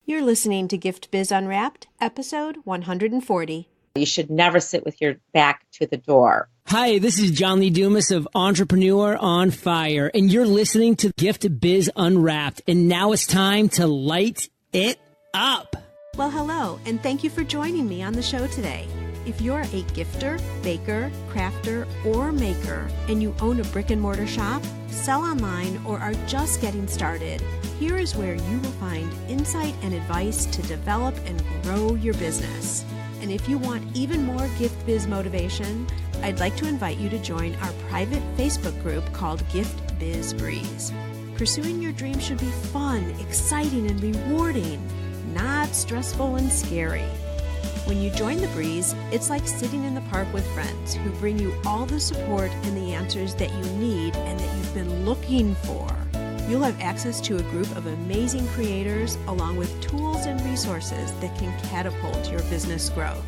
You're listening to Gift Biz Unwrapped, episode 140. You should never sit with your back to the door. Hi, this is John Lee Dumas of Entrepreneur on Fire, and you're listening to Gift Biz Unwrapped, and now it's time to light it up. Well, hello, and thank you for joining me on the show today. If you're a gifter, baker, crafter, or maker, and you own a brick and mortar shop, sell online, or are just getting started, here is where you will find insight and advice to develop and grow your business. And if you want even more Gift Biz motivation, I'd like to invite you to join our private Facebook group called Gift Biz Breeze. Pursuing your dream should be fun, exciting, and rewarding, not stressful and scary. When you join the Breeze, it's like sitting in the park with friends who bring you all the support and the answers that you need and that you've been looking for. You'll have access to a group of amazing creators along with tools and resources that can catapult your business growth.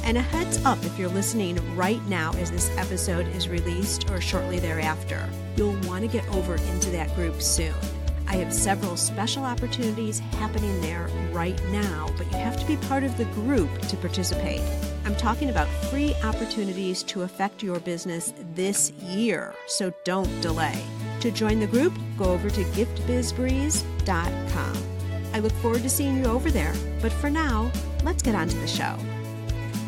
And a heads up if you're listening right now as this episode is released or shortly thereafter, you'll want to get over into that group soon. I have several special opportunities happening there right now, but you have to be part of the group to participate. I'm talking about free opportunities to affect your business this year, so don't delay. To join the group, go over to giftbizbreeze.com. I look forward to seeing you over there, but for now, let's get on to the show.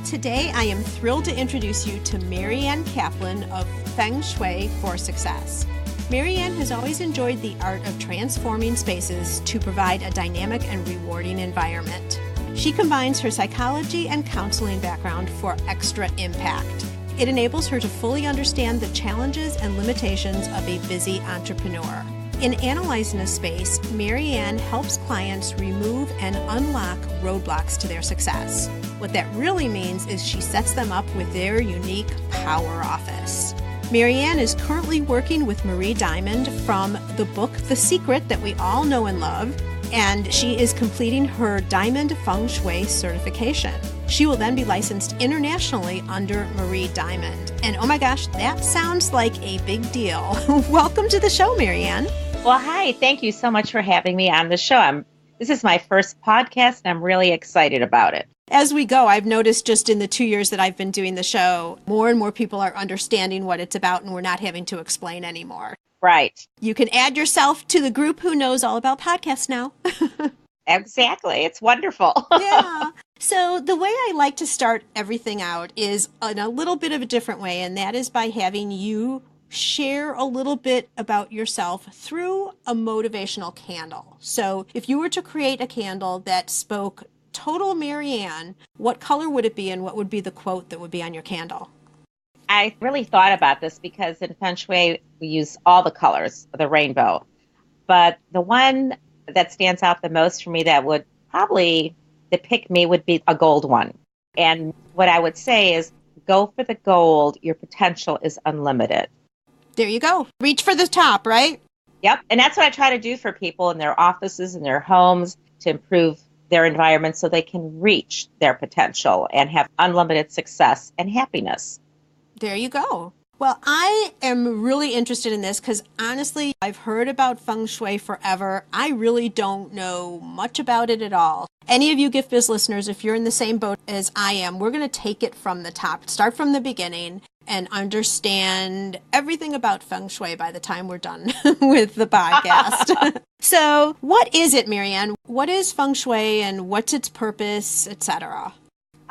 Today, I am thrilled to introduce you to Marianne Kaplan of Feng Shui for Success. Marianne has always enjoyed the art of transforming spaces to provide a dynamic and rewarding environment. She combines her psychology and counseling background for extra impact. It enables her to fully understand the challenges and limitations of a busy entrepreneur. In analyzing a space, Marianne helps clients remove and unlock roadblocks to their success. What that really means is she sets them up with their unique power office. Marianne is currently working with Marie Diamond from the book The Secret that we all know and love, and she is completing her Diamond Feng Shui certification. She will then be licensed internationally under Marie Diamond. And oh my gosh, that sounds like a big deal. Welcome to the show, Marianne. Well, hi. Thank you so much for having me on the show. This is my first podcast, and I'm really excited about it. As we go, I've noticed just in the 2 years that I've been doing the show, more and more people are understanding what it's about, and we're not having to explain anymore. Right. You can add yourself to the group who knows all about podcasts now. Exactly. It's wonderful. Yeah. So the way I like to start everything out is in a little bit of a different way, and that is by having you share a little bit about yourself through a motivational candle. So if you were to create a candle that spoke total Marianne, what color would it be and what would be the quote that would be on your candle? I really thought about this because in Feng Shui, we use all the colors of the rainbow. But the one that stands out the most for me that would probably depict me would be a gold one. And what I would say is, go for the gold. Your potential is unlimited. There you go. Reach for the top, right? Yep. And that's what I try to do for people in their offices, in their homes, to improve their environment so they can reach their potential and have unlimited success and happiness. There you go. Well, I am really interested in this because honestly, I've heard about Feng Shui forever. I really don't know much about it at all. Any of you Gift Biz listeners, if you're in the same boat as I am, we're going to take it from the top, start from the beginning, and understand everything about Feng Shui by the time we're done with the podcast. So what is it, Marianne? What is Feng Shui and what's its purpose, etc.?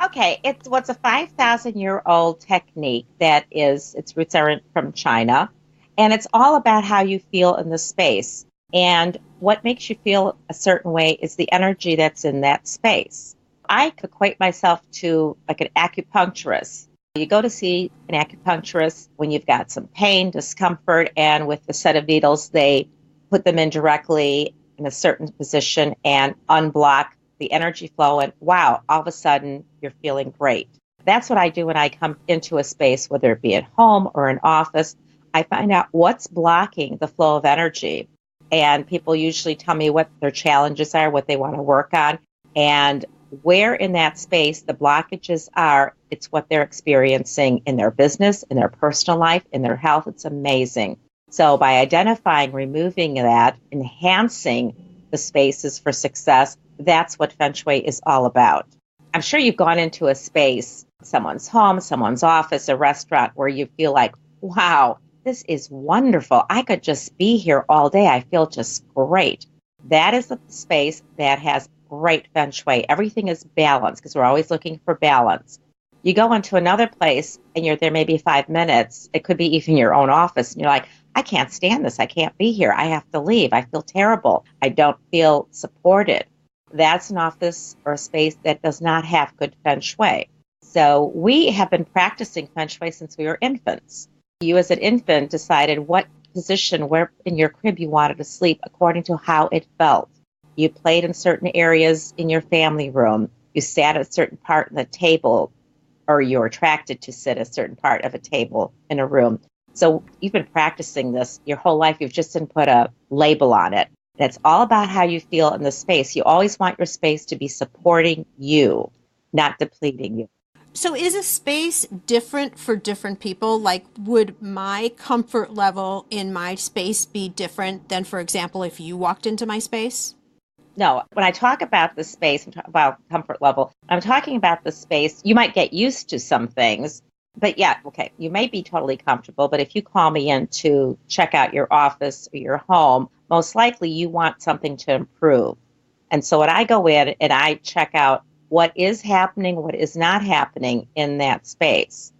Okay, it's what's a 5,000-year-old technique that its roots are from China, and it's all about how you feel in the space. And what makes you feel a certain way is the energy that's in that space. I equate myself to like an acupuncturist. You go to see an acupuncturist when you've got some pain, discomfort, and with a set of needles, they put them in directly in a certain position and unblock the energy flow, and wow, all of a sudden you're feeling great. That's what I do when I come into a space, whether it be at home or an office. I find out what's blocking the flow of energy. And people usually tell me what their challenges are, what they want to work on, and where in that space the blockages are. It's what they're experiencing in their business, in their personal life, in their health. It's amazing. So by identifying, removing that, enhancing the spaces for success. That's what Feng Shui is all about. I'm sure you've gone into a space, someone's home, someone's office, a restaurant, where you feel like, wow, this is wonderful. I could just be here all day. I feel just great. That is a space that has great Feng Shui. Everything is balanced because we're always looking for balance. You go into another place and you're there maybe 5 minutes. It could be even your own office. And you're like, I can't stand this. I can't be here. I have to leave. I feel terrible. I don't feel supported. That's an office or a space that does not have good Feng Shui. So we have been practicing Feng Shui since we were infants. You as an infant decided what position, where in your crib you wanted to sleep according to how it felt. You played in certain areas in your family room. You sat at a certain part of the table, or you were attracted to sit at a certain part of a table in a room. So you've been practicing this your whole life. You've just didn't put a label on it. And it's all about how you feel in the space. You always want your space to be supporting you, not depleting you. So is a space different for different people? Like, would my comfort level in my space be different than, for example, if you walked into my space? No, when I talk about the space, I'm talking about comfort level, I'm talking about the space. You might get used to some things, but yeah, okay, you may be totally comfortable, but if you call me in to check out your office or your home, most likely you want something to improve. And so when I go in and I check out what is happening, what is not happening in that space,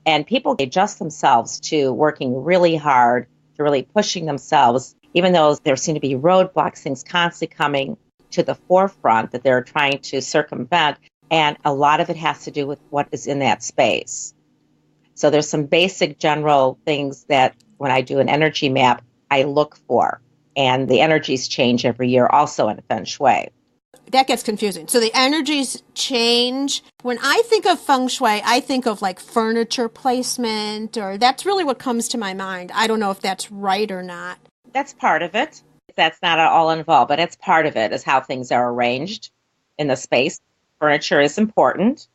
and people adjust themselves to working really hard, to really pushing themselves, even though there seem to be roadblocks, things constantly coming to the forefront that they're trying to circumvent, and a lot of it has to do with what is in that space. So there's some basic general things that when I do an energy map, I look for, and the energies change every year also in Feng Shui. That gets confusing. So the energies change. When I think of Feng Shui, I think of like furniture placement, or that's really what comes to my mind. I don't know if that's right or not. That's part of it. That's not all involved, but it's part of it, is how things are arranged in the space. Furniture is important.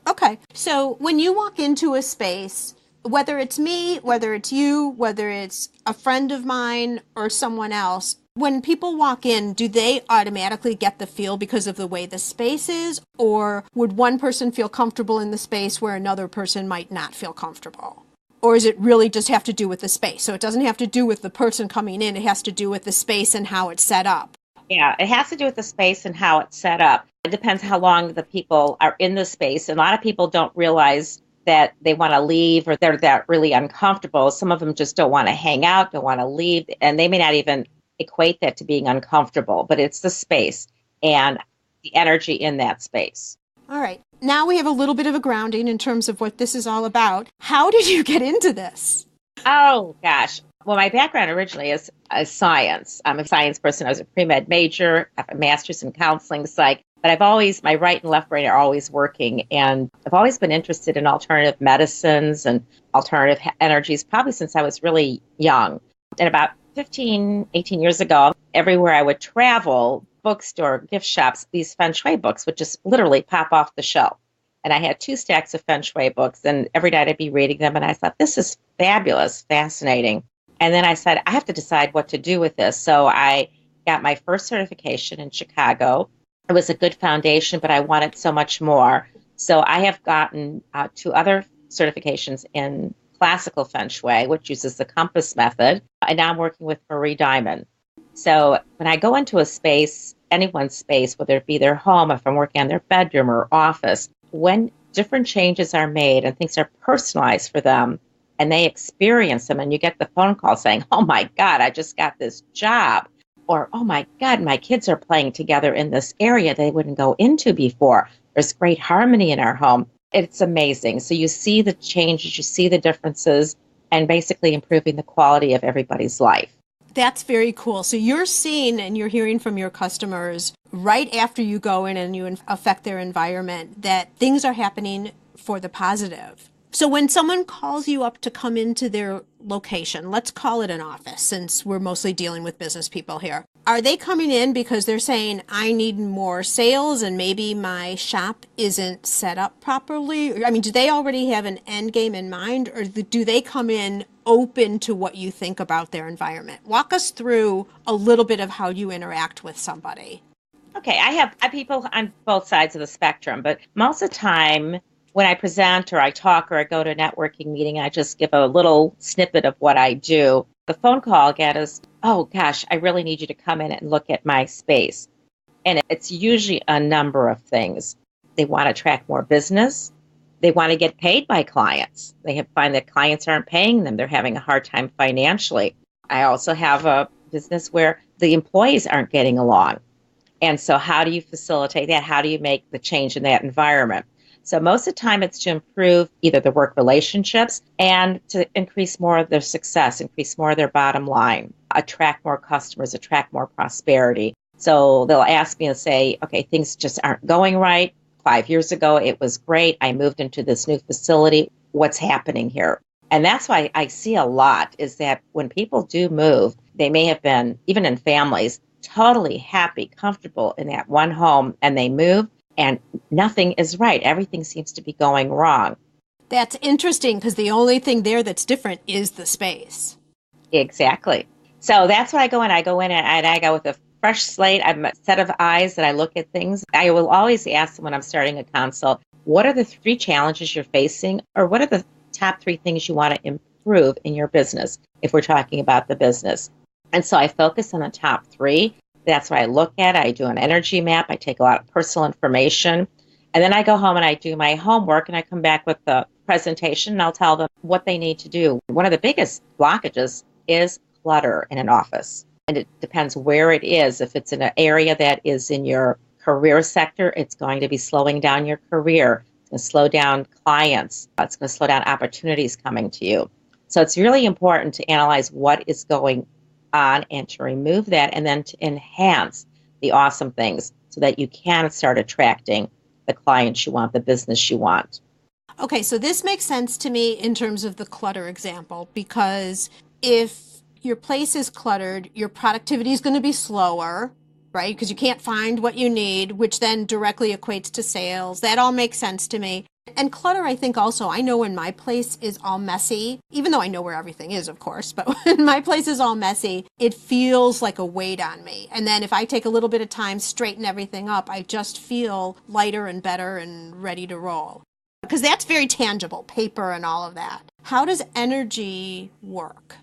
Okay. So when you walk into a space, whether it's me, whether it's you, whether it's a friend of mine or someone else, when people walk in, do they automatically get the feel because of the way the space is? Or would one person feel comfortable in the space where another person might not feel comfortable? Or is it really just have to do with the space? So it doesn't have to do with the person coming in. It has to do with the space and how it's set up. Yeah, it has to do with the space and how it's set up. It depends how long the people are in the space. And a lot of people don't realize that they want to leave, or they're that really uncomfortable. Some of them just don't want to hang out, don't want to leave, and they may not even equate that to being uncomfortable, but it's the space and the energy in that space. All right. Now we have a little bit of a grounding in terms of what this is all about. How did you get into this? Oh, gosh. Well, my background originally is science. I'm a science person. I was a pre-med major. I have a master's in counseling psych. But my right and left brain are always working. And I've always been interested in alternative medicines and alternative energies, probably since I was really young. And about 15, 18 years ago, everywhere I would travel, bookstore, gift shops, these Feng Shui books would just literally pop off the shelf. And I had 2 stacks of Feng Shui books, and every night I'd be reading them. And I thought, this is fabulous, fascinating. And then I said, I have to decide what to do with this. So I got my first certification in Chicago. It was a good foundation, but I wanted so much more. So I have gotten 2 other certifications in classical Feng Shui, which uses the compass method. And now I'm working with Marie Diamond. So when I go into a space, anyone's space, whether it be their home, if I'm working on their bedroom or office, when different changes are made and things are personalized for them and they experience them, and you get the phone call saying, oh my God, I just got this job. Or, oh my God, my kids are playing together in this area they wouldn't go into before. There's great harmony in our home. It's amazing. So you see the changes, you see the differences, and basically improving the quality of everybody's life. That's very cool. So you're seeing and you're hearing from your customers right after you go in and you affect their environment that things are happening for the positive. So when someone calls you up to come into their location, let's call it an office since we're mostly dealing with business people here. Are they coming in because they're saying, I need more sales and maybe my shop isn't set up properly? I mean, do they already have an end game in mind, or do they come in open to what you think about their environment. Walk us through a little bit of how you interact with somebody. Okay, I have people on both sides of the spectrum, but most of the time when I present or I talk or I go to a networking meeting, I just give a little snippet of what I do. The phone call I get is, oh gosh, I really need you to come in and look at my space. And it's usually a number of things. They want to attract more business. They want to get paid by clients. They find that clients aren't paying them. They're having a hard time financially. I also have a business where the employees aren't getting along. And so how do you facilitate that? How do you make the change in that environment? So most of the time it's to improve either the work relationships and to increase more of their success, increase more of their bottom line, attract more customers, attract more prosperity. So they'll ask me and say, okay, things just aren't going right. 5 years ago, it was great. I moved into this new facility. What's happening here? And that's why I see a lot is that when people do move, they may have been, even in families, totally happy, comfortable in that one home, and they move and nothing is right. Everything seems to be going wrong. That's interesting because the only thing there that's different is the space. Exactly. So that's why I go in. I go in and I go with a fresh slate. I have a set of eyes that I look at things. I will always ask them when I'm starting a consult, what are the 3 challenges you're facing, or what are the top 3 things you want to improve in your business if we're talking about the business? And so I focus on the top 3. That's what I look at. I do an energy map. I take a lot of personal information. And then I go home and I do my homework and I come back with the presentation and I'll tell them what they need to do. One of the biggest blockages is clutter in an office. And it depends where it is. If it's in an area that is in your career sector, it's going to be slowing down your career. It's going to slow down clients. It's going to slow down opportunities coming to you. So it's really important to analyze what is going on and to remove that and then to enhance the awesome things so that you can start attracting the clients you want, the business you want. Okay, so this makes sense to me in terms of the clutter example, because if your place is cluttered, your productivity is going to be slower, right? Because you can't find what you need, which then directly equates to sales. That all makes sense to me. And clutter, I think also, I know when my place is all messy, even though I know where everything is, of course, but when my place is all messy, it feels like a weight on me. And then if I take a little bit of time, straighten everything up, I just feel lighter and better and ready to roll. Because that's very tangible, paper and all of that. How does energy work?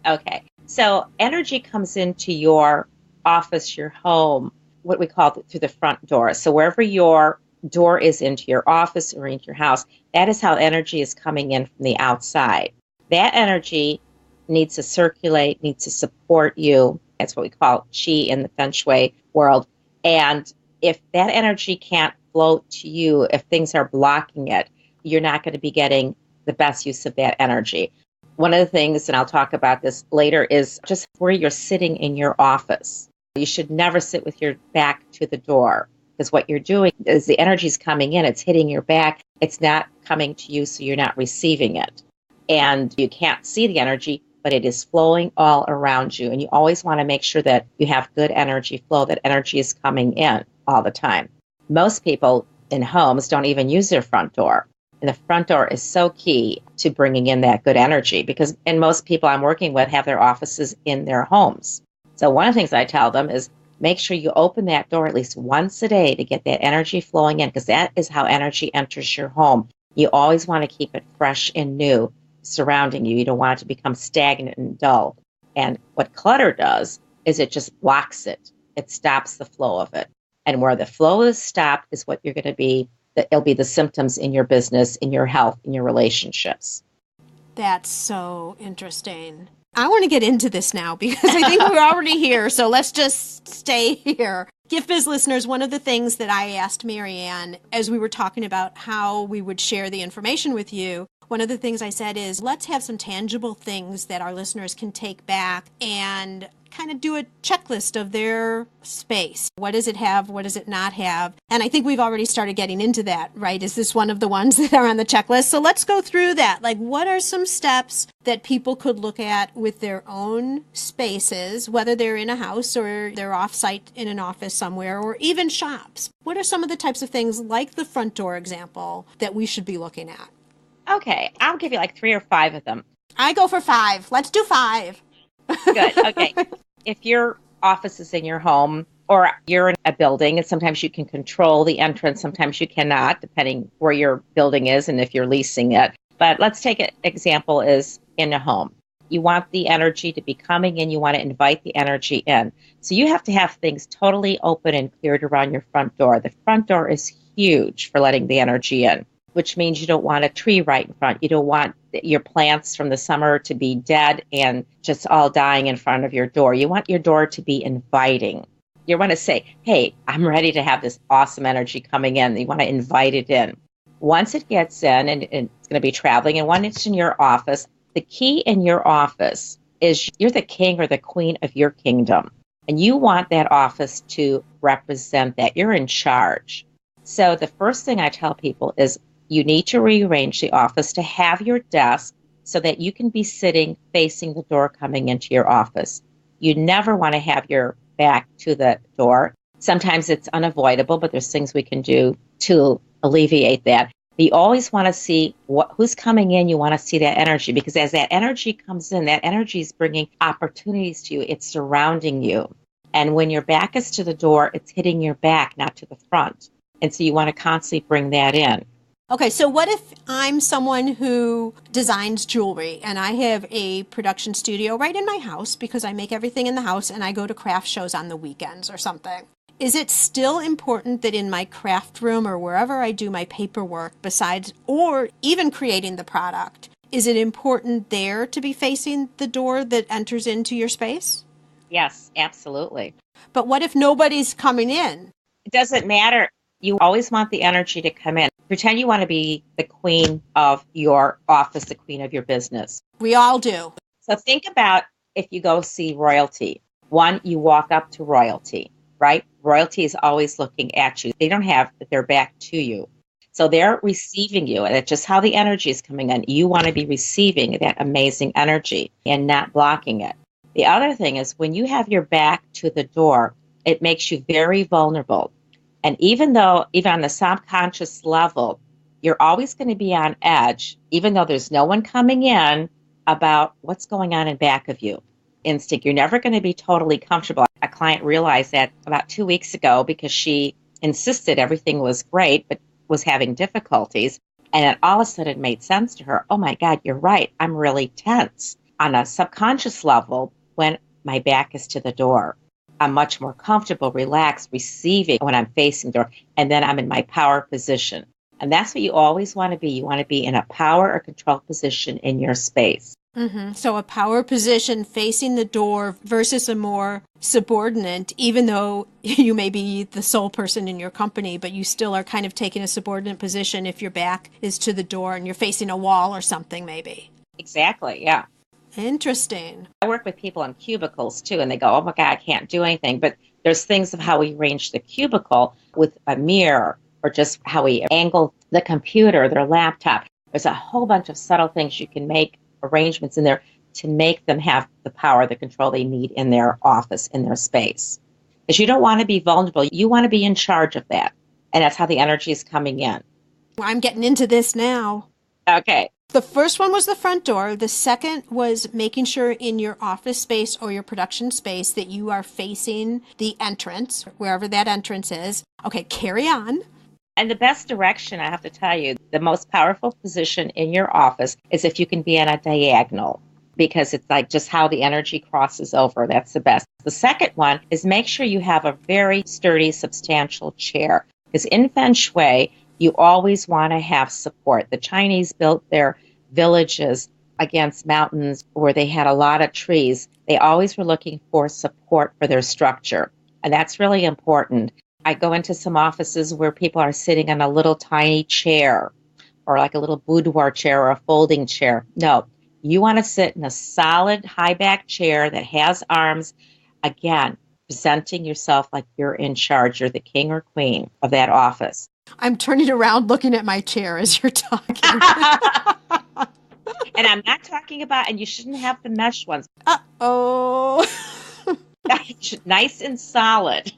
Okay, so energy comes into your office, your home, what we call through the front door. So wherever your door is into your office or into your house, that is how energy is coming in from the outside. That energy needs to circulate, needs to support you. That's what we call qi in the Feng Shui world. And if that energy can't flow to you, if things are blocking it, you're not going to be getting the best use of that energy. One of the things, and I'll talk about this later, is just where you're sitting in your office. You should never sit with your back to the door, because what you're doing is the energy is coming in, it's hitting your back, it's not coming to you, so you're not receiving it. And you can't see the energy, but it is flowing all around you. And you always want to make sure that you have good energy flow, that energy is coming in all the time. Most people in homes don't even use their front door. And the front door is so key to bringing in that good energy, because and most people I'm working with have their offices in their homes. So one of the things I tell them is make sure you open that door at least once a day to get that energy flowing in, because that is how energy enters your home. You always want to keep it fresh and new surrounding you. You don't want it to become stagnant and dull. And what clutter does is it just blocks it. It stops the flow of it. And where the flow is stopped is what you're going to be, it'll be the symptoms in your business, in your health, in your relationships. That's so interesting. I want to get into this now because I think we're already here. So let's just stay here. Gift Biz listeners, one of the things that I asked Marianne as we were talking about how we would share the information with you, one of the things I said is let's have some tangible things that our listeners can take back and kind of do a checklist of their space. What does it have? What does it not have? And I think we've already started getting into that, right? Is this one of the ones that are on the checklist? So let's go through that. Like, what are some steps that people could look at with their own spaces, whether they're in a house or they're off-site in an office somewhere, or even shops? What are some of the types of things, like the front door example, that we should be looking at? Okay, I'll give you like 3 or 5 of them. I go for 5. Let's do 5. Good. Okay. If your office is in your home or you're in a building, and sometimes you can control the entrance, sometimes you cannot, depending where your building is and if you're leasing it. But let's take an example is in a home. You want the energy to be coming in. You want to invite the energy in. So you have to have things totally open and cleared around your front door. The front door is huge for letting the energy in, which means you don't want a tree right in front. You don't want your plants from the summer to be dead and just all dying in front of your door. You want your door to be inviting. You want to say, hey, I'm ready to have this awesome energy coming in. You want to invite it in. Once it gets in and it's going to be traveling, and when it's in your office, the key in your office is you're the king or the queen of your kingdom. And you want that office to represent that. You're in charge. So the first thing I tell people is you need to rearrange the office to have your desk so that you can be sitting facing the door coming into your office. You never want to have your back to the door. Sometimes it's unavoidable, but there's things we can do to alleviate that. You always want to see who's coming in. You want to see that energy, because as that energy comes in, that energy is bringing opportunities to you. It's surrounding you. And when your back is to the door, it's hitting your back, not to the front. And so you want to constantly bring that in. Okay, so what if I'm someone who designs jewelry and I have a production studio right in my house because I make everything in the house and I go to craft shows on the weekends or something? Is it still important that in my craft room or wherever I do my paperwork, besides, or even creating the product, is it important there to be facing the door that enters into your space? Yes, absolutely. But what if nobody's coming in? It doesn't matter. You always want the energy to come in. Pretend you want to be the queen of your office, the queen of your business. We all do. So think about if you go see royalty. One, you walk up to royalty, right? Royalty is always looking at you. They don't have their back to you. So they're receiving you, and it's just how the energy is coming in. You want to be receiving that amazing energy and not blocking it. The other thing is when you have your back to the door, it makes you very vulnerable. And even on the subconscious level, you're always going to be on edge, even though there's no one coming in, about what's going on in back of you. Instinct. You're never going to be totally comfortable. A client realized that about 2 weeks ago because she insisted everything was great, but was having difficulties. And then all of a sudden it made sense to her. Oh my God, you're right. I'm really tense. On a subconscious level, when my back is to the door, I'm much more comfortable, relaxed, receiving when I'm facing the door. And then I'm in my power position. And that's what you always want to be. You want to be in a power or control position in your space. Mm-hmm. So a power position facing the door versus a more subordinate, even though you may be the sole person in your company, but you still are kind of taking a subordinate position if your back is to the door and you're facing a wall or something maybe. Exactly, yeah. Interesting. I work with people in cubicles too, and they go, oh my God, I can't do anything. But there's things of how we arrange the cubicle with a mirror or just how we angle the computer, their laptop. There's a whole bunch of subtle things you can make arrangements in there to make them have the power, the control they need in their office, in their space. Because you don't want to be vulnerable. You want to be in charge of that. And that's how the energy is coming in. I'm getting into this now. Okay. The first one was the front door. The second was making sure in your office space or your production space that you are facing the entrance, wherever that entrance is. Okay, carry on. And the best direction, I have to tell you, the most powerful position in your office is if you can be on a diagonal, because it's like just how the energy crosses over. That's the best. The second one is make sure you have a very sturdy, substantial chair. Because in Feng Shui, you always want to have support. The Chinese built their villages against mountains where they had a lot of trees. They always were looking for support for their structure. And that's really important. I go into some offices where people are sitting on a little tiny chair or like a little boudoir chair or a folding chair. No, you want to sit in a solid high back chair that has arms. Again, presenting yourself like you're in charge. You're the king or queen of that office. I'm turning around looking at my chair as you're talking. And I'm not talking about, and you shouldn't have the mesh ones. Uh-oh. Nice and solid.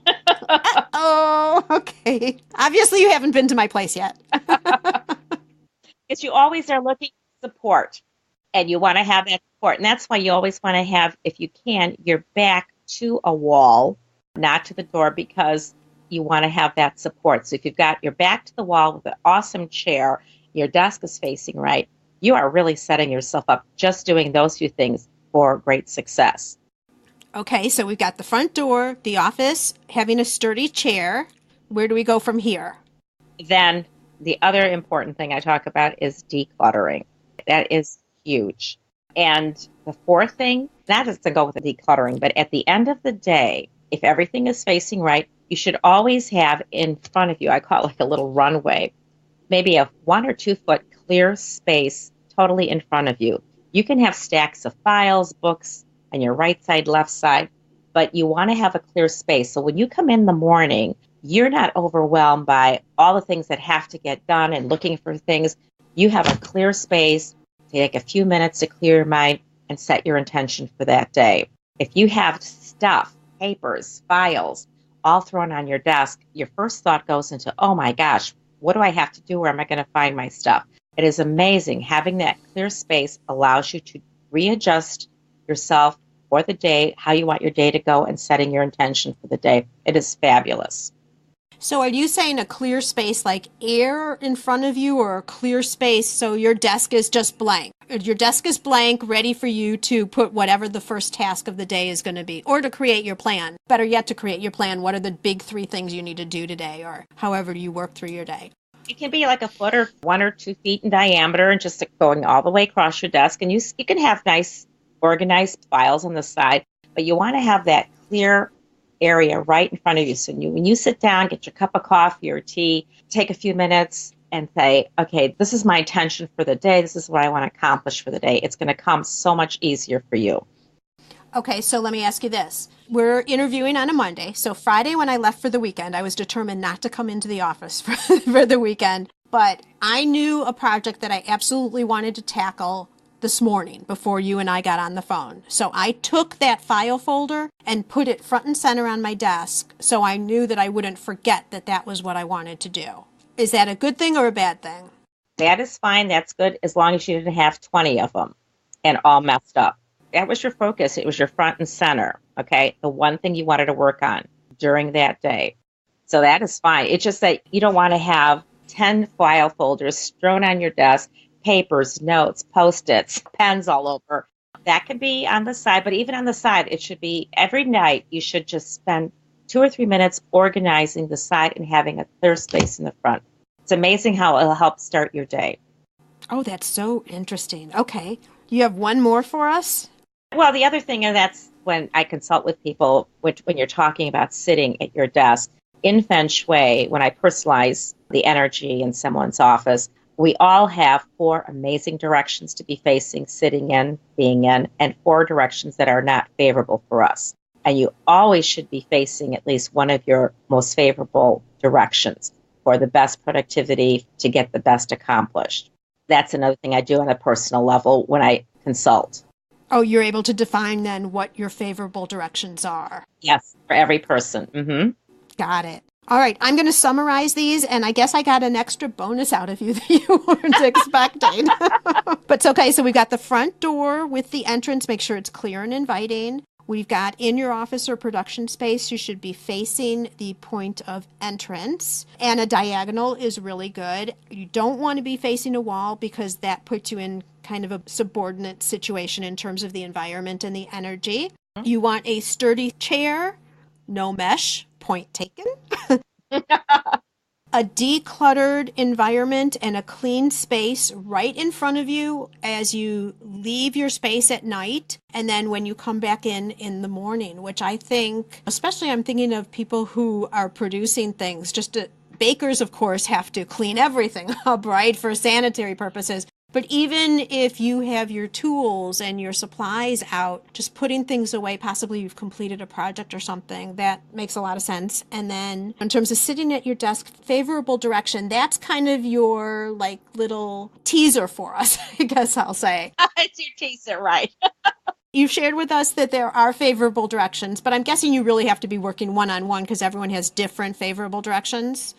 Oh, okay. Obviously, you haven't been to my place yet. Because you always are looking for support. And you want to have that support. And that's why you always want to have, if you can, your back to a wall, not to the door, because you want to have that support. So if you've got your back to the wall with an awesome chair, your desk is facing right, you are really setting yourself up just doing those few things for great success. Okay, so we've got the front door, the office, having a sturdy chair. Where do we go from here? Then the other important thing I talk about is decluttering. That is huge. And the fourth thing, that is to go with the decluttering, but at the end of the day, if everything is facing right, you should always have in front of you, I call it like a little runway, maybe a 1 or 2 foot clear space totally in front of you. You can have stacks of files, books on your right side, left side, but you want to have a clear space. So when you come in the morning, you're not overwhelmed by all the things that have to get done and looking for things. You have a clear space. Take a few minutes to clear your mind and set your intention for that day. If you have stuff, papers, files, all thrown on your desk, your first thought goes into, oh my gosh, what do I have to do? Where am I going to find my stuff? It is amazing. Having that clear space allows you to readjust yourself for the day, how you want your day to go, and setting your intention for the day. It is fabulous. So are you saying a clear space like air in front of you, or a clear space so your desk is just blank? Your desk is blank, ready for you to put whatever the first task of the day is going to be, or to create your plan. Better yet, to create your plan. What are the big 3 things you need to do today, or however you work through your day? It can be like a foot or 1 or 2 feet in diameter and just going all the way across your desk. And you can have nice organized files on the side, but you want to have that clear area right in front of you. So when you sit down, get your cup of coffee or tea, take a few minutes and say, okay, this is my intention for the day. This is what I want to accomplish for the day. It's going to come so much easier for you. Okay, so let me ask you this. We're interviewing on a Monday. So Friday, when I left for the weekend, I was determined not to come into the office for the weekend. But I knew a project that I absolutely wanted to tackle this morning before you and I got on the phone. So I took that file folder and put it front and center on my desk so I knew that I wouldn't forget that that was what I wanted to do. Is that a good thing or a bad thing? That is fine. That's good as long as you didn't have 20 of them and all messed up. That was your focus. It was your front and center, okay? The one thing you wanted to work on during that day. So that is fine. It's just that you don't want to have 10 file folders thrown on your desk, papers, notes, Post-its, pens all over. That can be on the side, but even on the side, it should be every night you should just spend 2 or 3 minutes organizing the side and having a clear space in the front. It's amazing how it'll help start your day. Oh, that's so interesting. Okay. You have one more for us? Well, the other thing, and that's when I consult with people, when you're talking about sitting at your desk, in Feng Shui, when I personalize the energy in someone's office, we all have 4 amazing directions to be facing, sitting in, being in, and 4 directions that are not favorable for us. And you always should be facing at least one of your most favorable directions for the best productivity to get the best accomplished. That's another thing I do on a personal level when I consult. Oh, you're able to define then what your favorable directions are. Yes, for every person. Mm-hmm. Got it. All right, I'm going to summarize these, and I guess I got an extra bonus out of you that you weren't expecting. But it's okay. So we've got the front door with the entrance. Make sure it's clear and inviting. We've got in your office or production space, you should be facing the point of entrance. And a diagonal is really good. You don't want to be facing a wall because that puts you in kind of a subordinate situation in terms of the environment and the energy. You want a sturdy chair, no mesh, point taken. A decluttered environment and a clean space right in front of you as you leave your space at night and then when you come back in the morning, which I think, especially I'm thinking of people who are producing things, bakers, of course, have to clean everything up, right, for sanitary purposes. But even if you have your tools and your supplies out, just putting things away, possibly you've completed a project or something, that makes a lot of sense. And then in terms of sitting at your desk, favorable direction, that's kind of your like little teaser for us, I guess I'll say. It's your teaser, right? You've shared with us that there are favorable directions, but I'm guessing you really have to be working one-on-one because everyone has different favorable directions.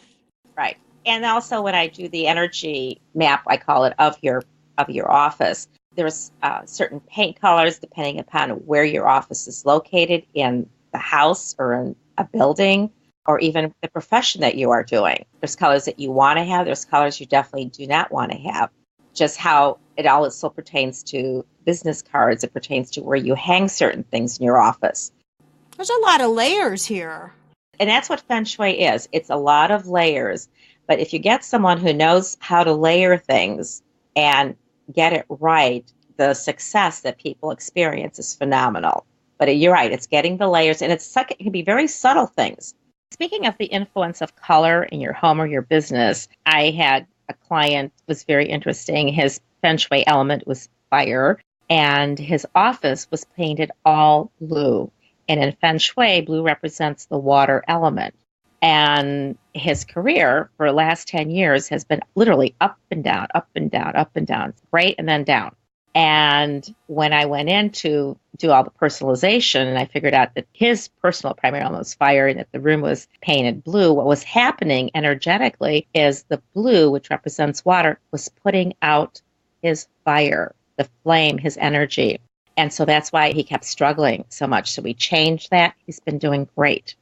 Right. And also when I do the energy map, I call it, of your office, There's certain paint colors depending upon where your office is located in the house or in a building or even the profession that you are doing. There's colors that you want to have. There's colors you definitely do not want to have. Just how it also pertains to business cards. It pertains to where you hang certain things in your office. There's a lot of layers here. And that's what Feng Shui is. It's a lot of layers. But if you get someone who knows how to layer things and get it right, the success that people experience is phenomenal. But you're right, it's getting the layers, and it can be very subtle things. Speaking of the influence of color in your home or your business, I had a client, it was very interesting. His Feng Shui element was fire, and his office was painted all blue. And in Feng Shui, blue represents the water element. And his career for the last 10 years has been literally up and down, up and down, up and down, right and then down. And when I went in to do all the personalization and I figured out that his personal primary element was fire and that the room was painted blue, what was happening energetically is the blue, which represents water, was putting out his fire, the flame, his energy. And so that's why he kept struggling so much. So we changed that. He's been doing great.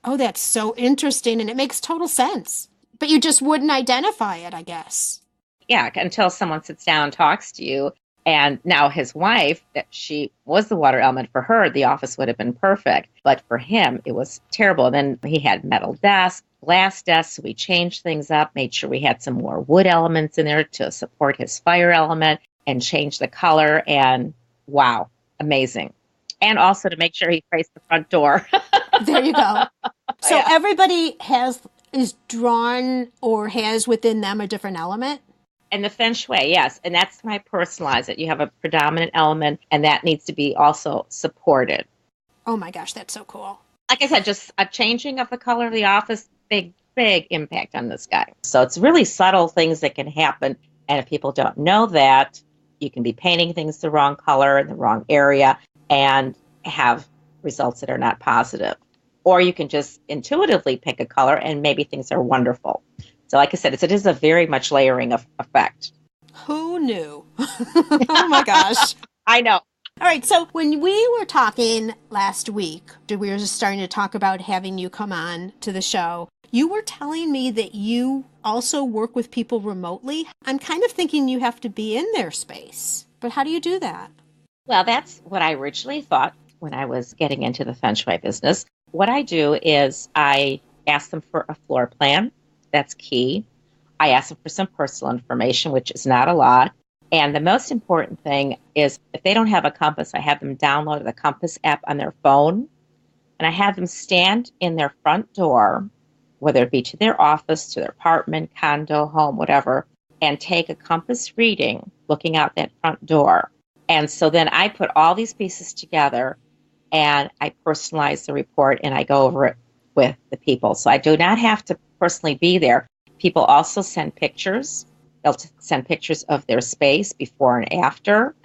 Oh, that's so interesting. And it makes total sense. But you just wouldn't identify it, I guess. Yeah, until someone sits down and talks to you. And now his wife, that she was the water element, for her, the office would have been perfect. But for him, it was terrible. And then he had metal desks, glass desks. So we changed things up, made sure we had some more wood elements in there to support his fire element and change the color. And wow, amazing. And also to make sure he faced the front door. There you go. So everybody is drawn or has within them a different element? And the Feng Shui, yes. And that's when I personalize it. You have a predominant element, and that needs to be also supported. Oh my gosh, that's so cool. Like I said, just a changing of the color of the office, big impact on this guy. So it's really subtle things that can happen. And if people don't know that, you can be painting things the wrong color in the wrong area and have results that are not positive. Or you can just intuitively pick a color and maybe things are wonderful. So like I said, it is a very much layering effect. Who knew? Oh my gosh. I know. All right. So when we were talking last week, we were just starting to talk about having you come on to the show. You were telling me that you also work with people remotely. I'm kind of thinking you have to be in their space. But how do you do that? Well, that's what I originally thought when I was getting into the Feng Shui business. What I do is I ask them for a floor plan. That's key. I ask them for some personal information, which is not a lot. And the most important thing is if they don't have a compass, I have them download the compass app on their phone. And I have them stand in their front door, whether it be to their office, to their apartment, condo, home, whatever, and take a compass reading looking out that front door. And so then I put all these pieces together and I personalize the report and I go over it with the people. So I do not have to personally be there. People also send pictures. They'll send pictures of their space before and after.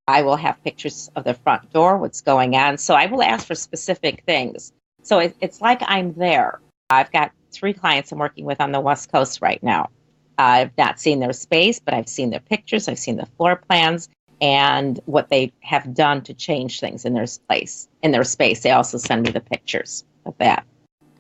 I will have pictures of the front door, what's going on. So I will ask for specific things. So it's like I'm there. I've got 3 clients I'm working with on the West Coast right now. I've not seen their space, but I've seen their pictures. I've seen the floor plans and what they have done to change things in their space. They also send me the pictures of that.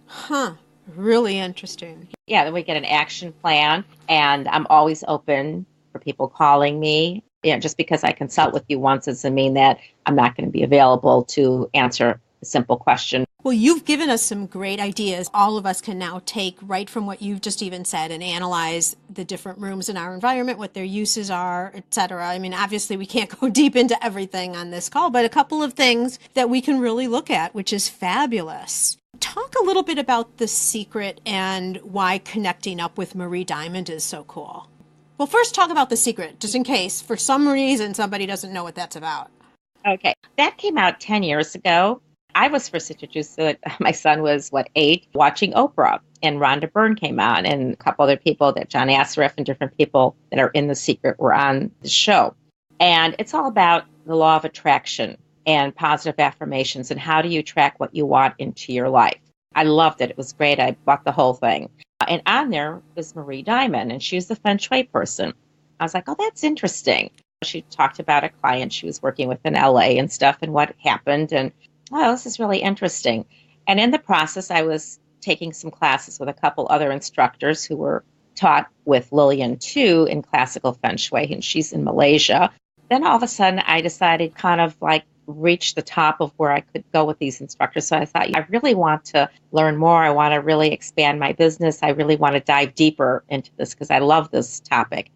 Huh. Really interesting. Yeah, then we get an action plan, and I'm always open for people calling me. Just because I consult with you once doesn't mean that I'm not going to be available to answer a simple question. Well, you've given us some great ideas. All of us can now take right from what you've just even said and analyze the different rooms in our environment, what their uses are, etc. I mean, obviously we can't go deep into everything on this call, but a couple of things that we can really look at, which is fabulous. Talk a little bit about the secret and why connecting up with Marie Diamond is so cool. Well, first talk about the secret, just in case for some reason somebody doesn't know what that's about. Okay. That came out 10 years ago. I was first introduced to it. My son was, 8, watching Oprah. And Rhonda Byrne came on, and a couple other people that John Assaraf and different people that are in The Secret were on the show. And it's all about the law of attraction and positive affirmations and how do you attract what you want into your life. I loved it. It was great. I bought the whole thing. And on there was Marie Diamond, and she was the Feng Shui person. I was like, oh, that's interesting. She talked about a client she was working with in LA and stuff and what happened. And, oh, this is really interesting. And in the process, I was taking some classes with a couple other instructors who were taught with Lillian too in classical Feng Shui, and she's in Malaysia. Then all of a sudden, I decided kind of like reach the top of where I could go with these instructors. So I thought, I really want to learn more. I want to really expand my business. I really want to dive deeper into this because I love this topic.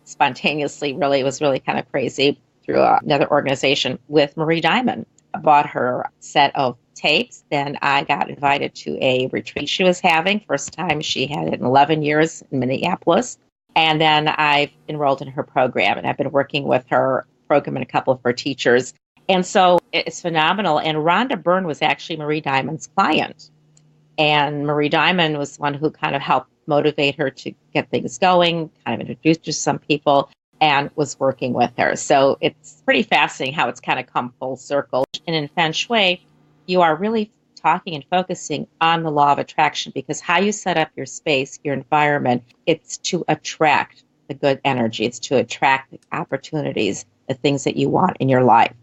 Spontaneously, really, it was really kind of crazy through another organization with Marie Diamond. I bought her set of tapes. Then I got invited to a retreat she was having. First time she had it in 11 years in Minneapolis. And then I've enrolled in her program, and I've been working with her program and a couple of her teachers. And so it's phenomenal. And Rhonda Byrne was actually Marie Diamond's client. And Marie Diamond was one who kind of helped motivate her to get things going, kind of introduced her to some people, and was working with her. So it's pretty fascinating how it's kind of come full circle. And in Feng Shui, you are really talking and focusing on the law of attraction, because how you set up your space, your environment, it's to attract the good energy. It's to attract the opportunities, the things that you want in your life.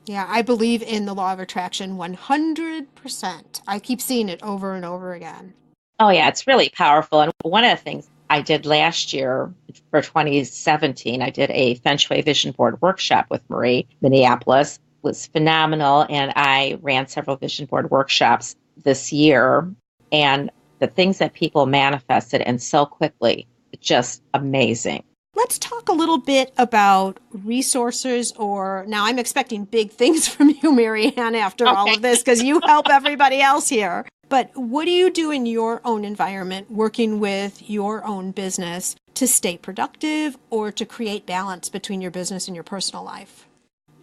Yeah, I believe in the law of attraction 100%. I keep seeing it over and over again. Oh, yeah, it's really powerful. And one of the things I did last year for 2017, I did a Feng Shui vision board workshop with Marie, Minneapolis. It was phenomenal. And I ran several vision board workshops this year. And the things that people manifested and so quickly, just amazing. Let's talk a little bit about resources, or now I'm expecting big things from you, Marianne, after all of this, because you help everybody else here. But what do you do in your own environment, working with your own business to stay productive or to create balance between your business and your personal life?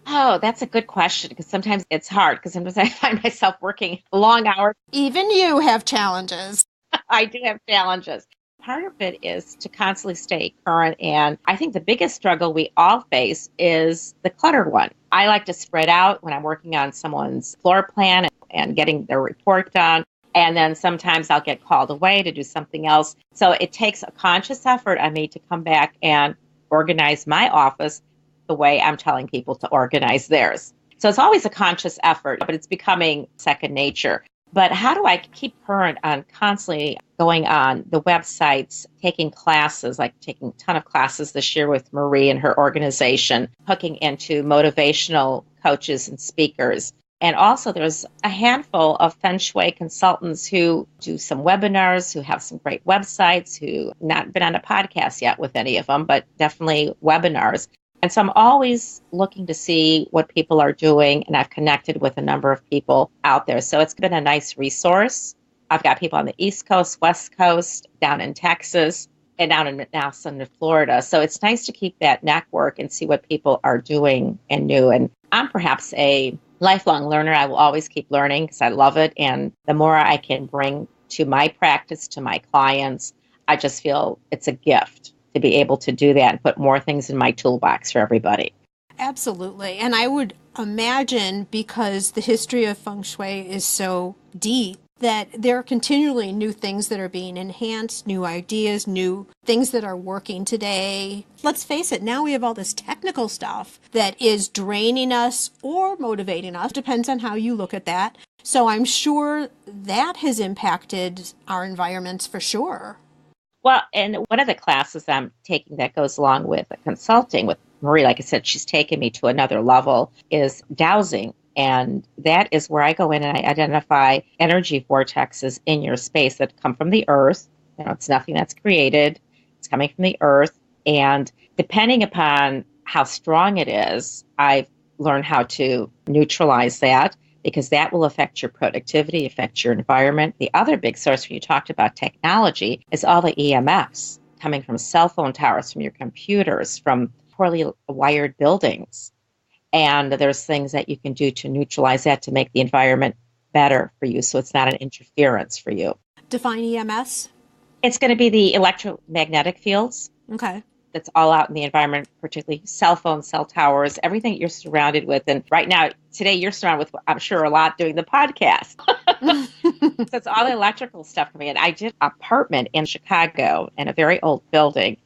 Oh, that's a good question, because sometimes it's hard, because sometimes I find myself working long hours. Even you have challenges. I do have challenges. Part of it is to constantly stay current. And I think the biggest struggle we all face is the cluttered one. I like to spread out when I'm working on someone's floor plan and getting their report done. And then sometimes I'll get called away to do something else. So it takes a conscious effort on me to come back and organize my office the way I'm telling people to organize theirs. So it's always a conscious effort, but it's becoming second nature. But how do I keep current on constantly going on the websites, taking classes, like taking a ton of classes this year with Marie and her organization, hooking into motivational coaches and speakers. And also there's a handful of Feng Shui consultants who do some webinars, who have some great websites, who not been on a podcast yet with any of them, but definitely webinars. And so I'm always looking to see what people are doing, and I've connected with a number of people out there. So it's been a nice resource. I've got people on the East Coast, West Coast, down in Texas, and down in Florida. So it's nice to keep that network and see what people are doing and new. And I'm perhaps a lifelong learner. I will always keep learning because I love it. And the more I can bring to my practice, to my clients, I just feel it's a gift to be able to do that and put more things in my toolbox for everybody. Absolutely. And I would imagine, because the history of Feng Shui is so deep, that there are continually new things that are being enhanced, new ideas, new things that are working today. Let's face it, now we have all this technical stuff that is draining us or motivating us. Depends on how you look at that. So I'm sure that has impacted our environments for sure. Well, and one of the classes I'm taking that goes along with consulting with Marie, like I said, she's taken me to another level, is dowsing. And that is where I go in and I identify energy vortexes in your space that come from the earth. You know, it's nothing that's created. It's coming from the earth. And depending upon how strong it is, I've learned how to neutralize that, because that will affect your productivity, affect your environment. The other big source when you talked about technology is all the EMFs coming from cell phone towers, from your computers, from poorly wired buildings. And there's things that you can do to neutralize that to make the environment better for you, so it's not an interference for you. Define EMS? It's going to be the electromagnetic fields. Okay. That's all out in the environment, particularly cell phones, cell towers, everything you're surrounded with. And right now, today, you're surrounded with, I'm sure, a lot doing the podcast. So it's all the electrical stuff coming in. I did an apartment in Chicago in a very old building.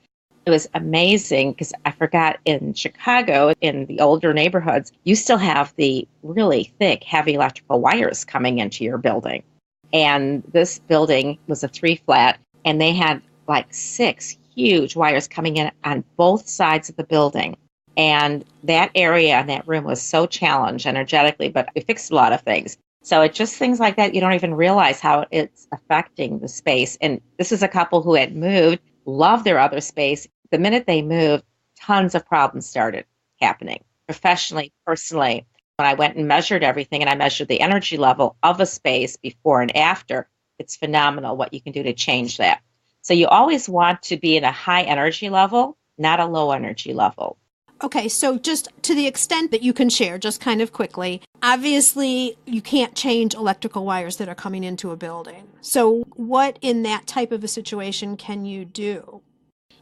It was amazing because I forgot in Chicago, in the older neighborhoods, you still have the really thick, heavy electrical wires coming into your building. And this building was a 3-flat, and they had like 6 huge wires coming in on both sides of the building. And that area and that room was so challenged energetically, but we fixed a lot of things. So it's just things like that. You don't even realize how it's affecting the space. And this is a couple who had moved, loved their other space. The minute they moved, tons of problems started happening professionally, personally. When I went and measured everything and I measured the energy level of a space before and after, it's phenomenal what you can do to change that. So you always want to be in a high energy level, not a low energy level. Okay, so just to the extent that you can share, just kind of quickly, obviously you can't change electrical wires that are coming into a building. So what in that type of a situation can you do?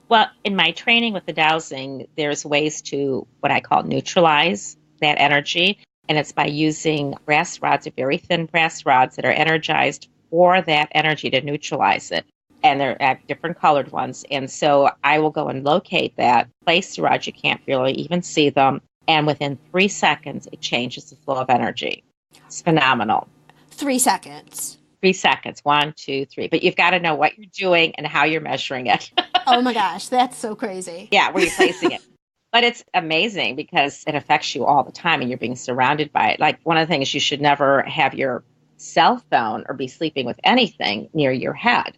Well, in my training with the dowsing, there's ways to what I call neutralize that energy. And it's by using brass rods, or very thin brass rods that are energized for that energy to neutralize it. And they're different colored ones. And so I will go and locate that, place the rods, you can't really even see them. And within 3 seconds, it changes the flow of energy. It's phenomenal. 3 seconds. 3 seconds, 1, 2, 3. But you've got to know what you're doing and how you're measuring it. Oh my gosh, that's so crazy. Yeah, where you're placing it. But it's amazing because it affects you all the time and you're being surrounded by it. Like one of the things, you should never have your cell phone or be sleeping with anything near your head.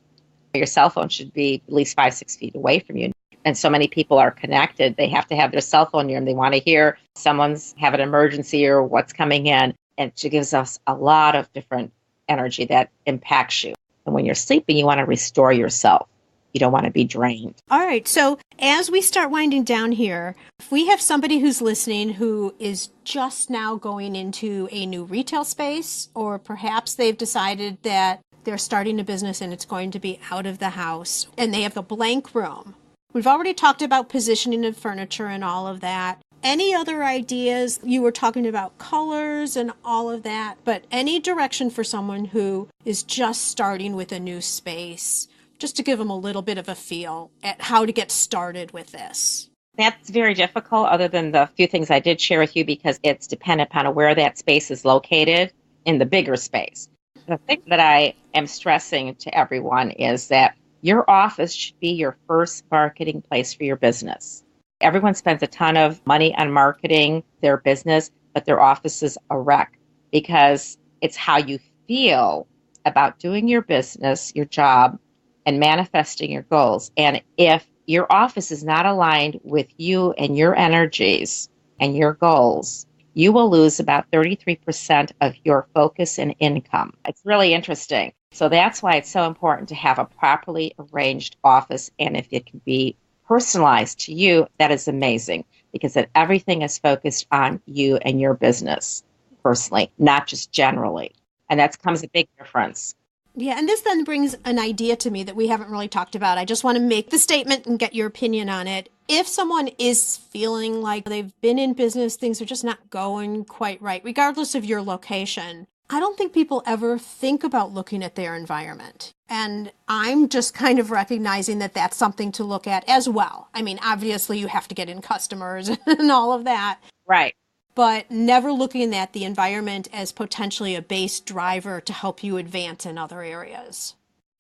Your cell phone should be at least 5-6 feet away from you. And so many people are connected. They have to have their cell phone near them. They want to hear someone's have an emergency or what's coming in. And it gives us a lot of different energy that impacts you. And when you're sleeping, you want to restore yourself. You don't want to be drained. All right. So as we start winding down here, if we have somebody who's listening who is just now going into a new retail space, or perhaps they've decided that they're starting a business and it's going to be out of the house and they have a blank room. We've already talked about positioning of furniture and all of that. Any other ideas? You were talking about colors and all of that, but any direction for someone who is just starting with a new space, just to give them a little bit of a feel at how to get started with this? That's very difficult, other than the few things I did share with you, because it's dependent upon where that space is located in the bigger space. The thing that I am stressing to everyone is that your office should be your first marketing place for your business. Everyone spends a ton of money on marketing their business, but their office is a wreck because it's how you feel about doing your business, your job, and manifesting your goals. And if your office is not aligned with you and your energies and your goals, you will lose about 33% of your focus and income. It's really interesting. So that's why it's so important to have a properly arranged office. And if it can be personalized to you, that is amazing, because then everything is focused on you and your business personally, not just generally. And that comes a big difference. Yeah, and this then brings an idea to me that we haven't really talked about. I just want to make the statement and get your opinion on it. If someone is feeling like they've been in business, things are just not going quite right, regardless of your location, I don't think people ever think about looking at their environment. And I'm just kind of recognizing that that's something to look at as well. I mean, obviously you have to get in customers and all of that. Right. But never looking at the environment as potentially a base driver to help you advance in other areas.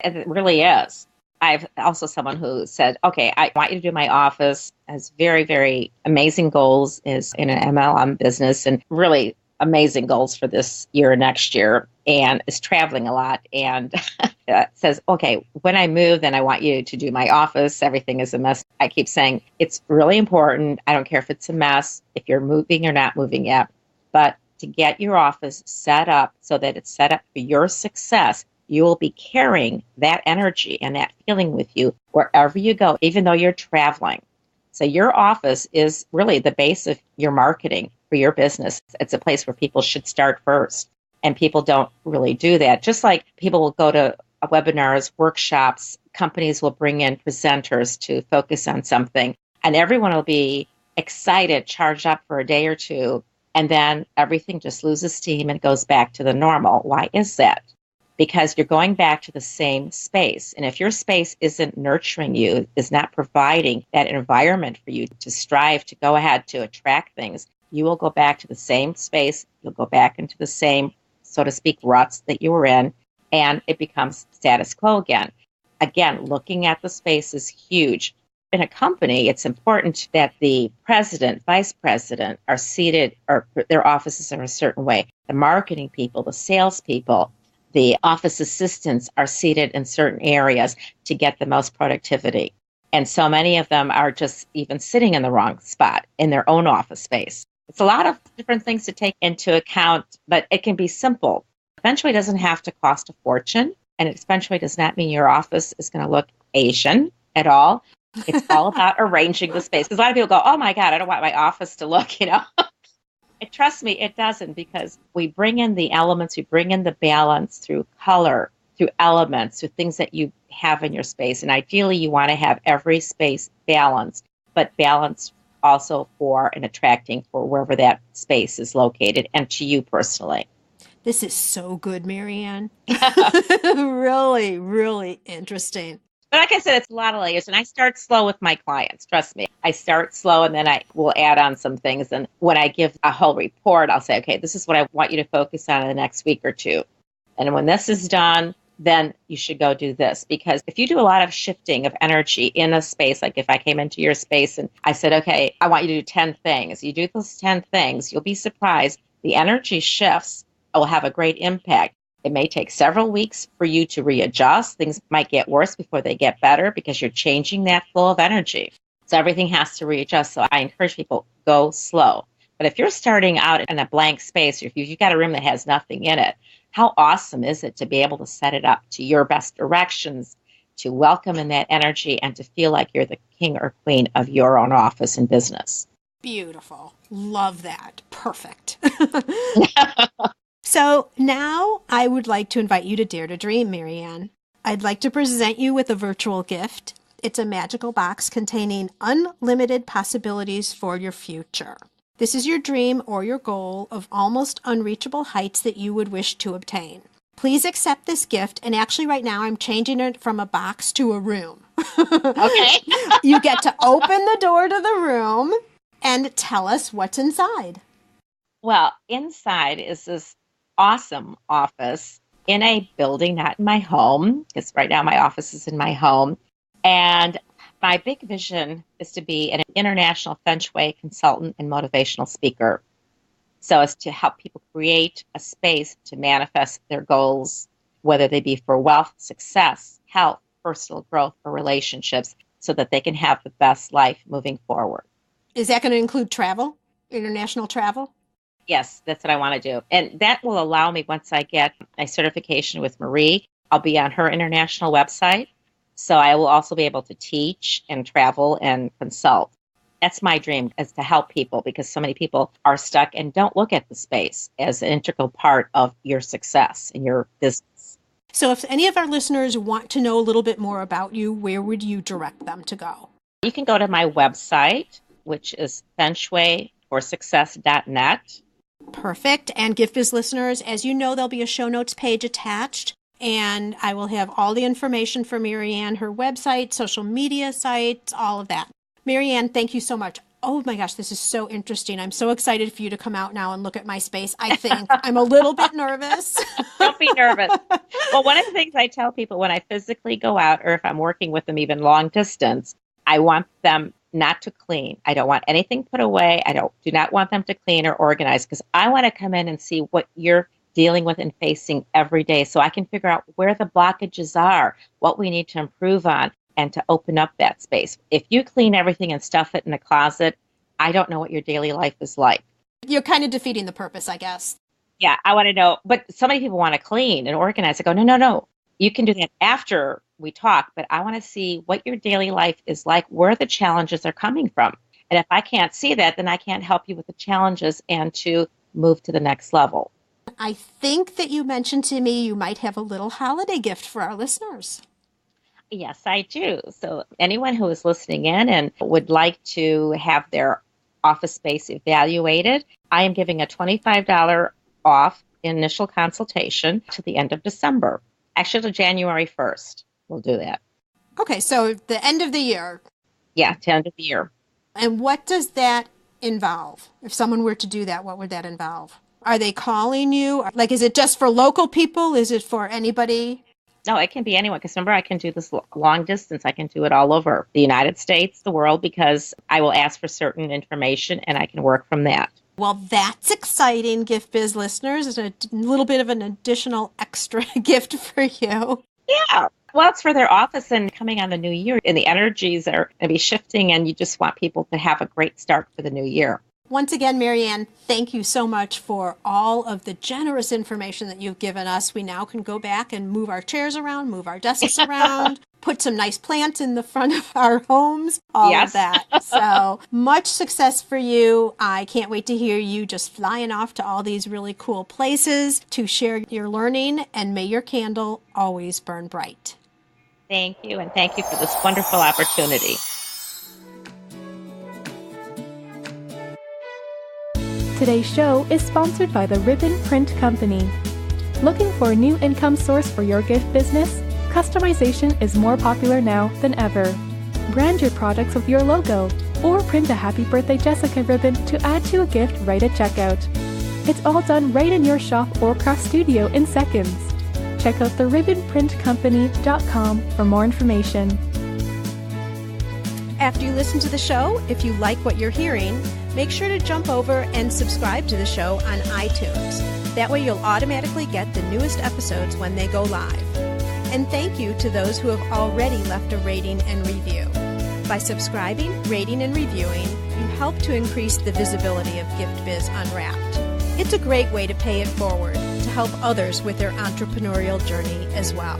It really is. I've also someone who said, okay, I want you to do my office, has very, very amazing goals, is in an MLM business and really amazing goals for this year and next year, and is traveling a lot, and says, okay, when I move, then I want you to do my office. Everything is a mess. I keep saying it's really important. I don't care if it's a mess, if you're moving or not moving yet, but to get your office set up so that it's set up for your success, you will be carrying that energy and that feeling with you wherever you go, even though you're traveling. So your office is really the base of your marketing for your business. It's a place where people should start first. And people don't really do that. Just like people will go to webinars, workshops, companies will bring in presenters to focus on something, and everyone will be excited, charged up for a day or two, and then everything just loses steam and goes back to the normal. Why is that? because you're going back to the same space. And if your space isn't nurturing you, is not providing that environment for you to strive, to go ahead, to attract things, you will go back to the same space. You'll go back into the same, so to speak, ruts that you were in, and it becomes status quo again. Again, looking at the space is huge. In a company, it's important that the president, vice president are seated, or their offices are a certain way. The marketing people, the salespeople, the office assistants are seated in certain areas to get the most productivity. And so many of them are just even sitting in the wrong spot in their own office space. It's a lot of different things to take into account, but it can be simple. Feng Shui doesn't have to cost a fortune, and Feng Shui does not mean your office is going to look Asian at all. It's all about arranging the space. Because a lot of people go, oh my God, I don't want my office to look, And trust me, it doesn't, because we bring in the elements, we bring in the balance through color, through elements, through things that you have in your space. And ideally, you want to have every space balanced, but balanced also for and attracting for wherever that space is located and to you personally. This is so good, Marianne. Really, really interesting. But like I said, it's a lot of layers, and I start slow with my clients. Trust me. I start slow, and then I will add on some things. And when I give a whole report, I'll say, okay, this is what I want you to focus on in the next week or two. And when this is done, then you should go do this. Because if you do a lot of shifting of energy in a space, like if I came into your space and I said, okay, I want you to do 10 things. You do those 10 things, you'll be surprised. The energy shifts will have a great impact. It may take several weeks for you to readjust. Things might get worse before they get better because you're changing that flow of energy. So everything has to readjust. So I encourage people, go slow. But if you're starting out in a blank space, or if you've got a room that has nothing in it, how awesome is it to be able to set it up to your best directions, to welcome in that energy, and to feel like you're the king or queen of your own office and business? Beautiful. Love that. Perfect. So now I would like to invite you to Dare to Dream, Marianne. I'd like to present you with a virtual gift. It's a magical box containing unlimited possibilities for your future. This is your dream or your goal of almost unreachable heights that you would wish to obtain. Please accept this gift, and actually right now I'm changing it from a box to a room. Okay. You get to open the door to the room and tell us what's inside. Well, inside is this awesome office in a building, not in my home, because right now my office is in my home. And my big vision is to be an international Feng Shui consultant and motivational speaker. So as to help people create a space to manifest their goals, whether they be for wealth, success, health, personal growth, or relationships, so that they can have the best life moving forward. Is that going to include travel, international travel? Yes, that's what I want to do. And that will allow me, once I get my certification with Marie, I'll be on her international website. So I will also be able to teach and travel and consult. That's my dream, is to help people, because so many people are stuck and don't look at the space as an integral part of your success in your business. So if any of our listeners want to know a little bit more about you, where would you direct them to go? You can go to my website, which is fengshuiforsuccess.net. Perfect. And Gift Biz listeners, as you know, there'll be a show notes page attached, and I will have all the information for Marianne, her website, social media sites, all of that. Marianne, thank you so much. Oh my gosh, this is so interesting. I'm so excited for you to come out now and look at my space. I think I'm a little bit nervous. Don't be nervous. Well, one of the things I tell people when I physically go out, or if I'm working with them even long distance, I want them not to clean. I don't want anything put away. Do not want them to clean or organize, because I want to come in and see what you're dealing with and facing every day, so I can figure out where the blockages are, what we need to improve on, and to open up that space. If you clean everything and stuff it in a closet, I don't know what your daily life is like. You're kind of defeating the purpose, I guess. Yeah, I want to know. But so many people want to clean and organize. I go, no. You can do that after we talk, but I want to see what your daily life is like, where the challenges are coming from. And if I can't see that, then I can't help you with the challenges and to move to the next level. I think that you mentioned to me you might have a little holiday gift for our listeners. Yes, I do. So anyone who is listening in and would like to have their office space evaluated, I am giving a $25 off initial consultation to the end of December. Actually, January 1st, we'll do that. Okay, so the end of the year. Yeah, to end of the year. And what does that involve? If someone were to do that, what would that involve? Are they calling you? Like, is it just for local people? Is it for anybody? No, it can be anyone. Because remember, I can do this long distance. I can do it all over the United States, the world, because I will ask for certain information and I can work from that. Well, that's exciting, Gift Biz listeners. It's a little bit of an additional extra gift for you. Yeah. Well, it's for their office and coming on the new year, and the energies are going to be shifting, and you just want people to have a great start for the new year. Once again, Marianne, thank you so much for all of the generous information that you've given us. We now can go back and move our chairs around, move our desks around, put some nice plants in the front of our homes, all of that. So much success for you. I can't wait to hear you just flying off to all these really cool places to share your learning, and may your candle always burn bright. Thank you, and thank you for this wonderful opportunity. Today's show is sponsored by the Ribbon Print Company. Looking for a new income source for your gift business? Customization is more popular now than ever. Brand your products with your logo, or print a Happy Birthday Jessica ribbon to add to a gift right at checkout. It's all done right in your shop or craft studio in seconds. Check out theribbonprintcompany.com for more information. After you listen to the show, if you like what you're hearing, make sure to jump over and subscribe to the show on iTunes. That way you'll automatically get the newest episodes when they go live. And thank you to those who have already left a rating and review. By subscribing, rating, and reviewing, you help to increase the visibility of Gift Biz Unwrapped. It's a great way to pay it forward to help others with their entrepreneurial journey as well.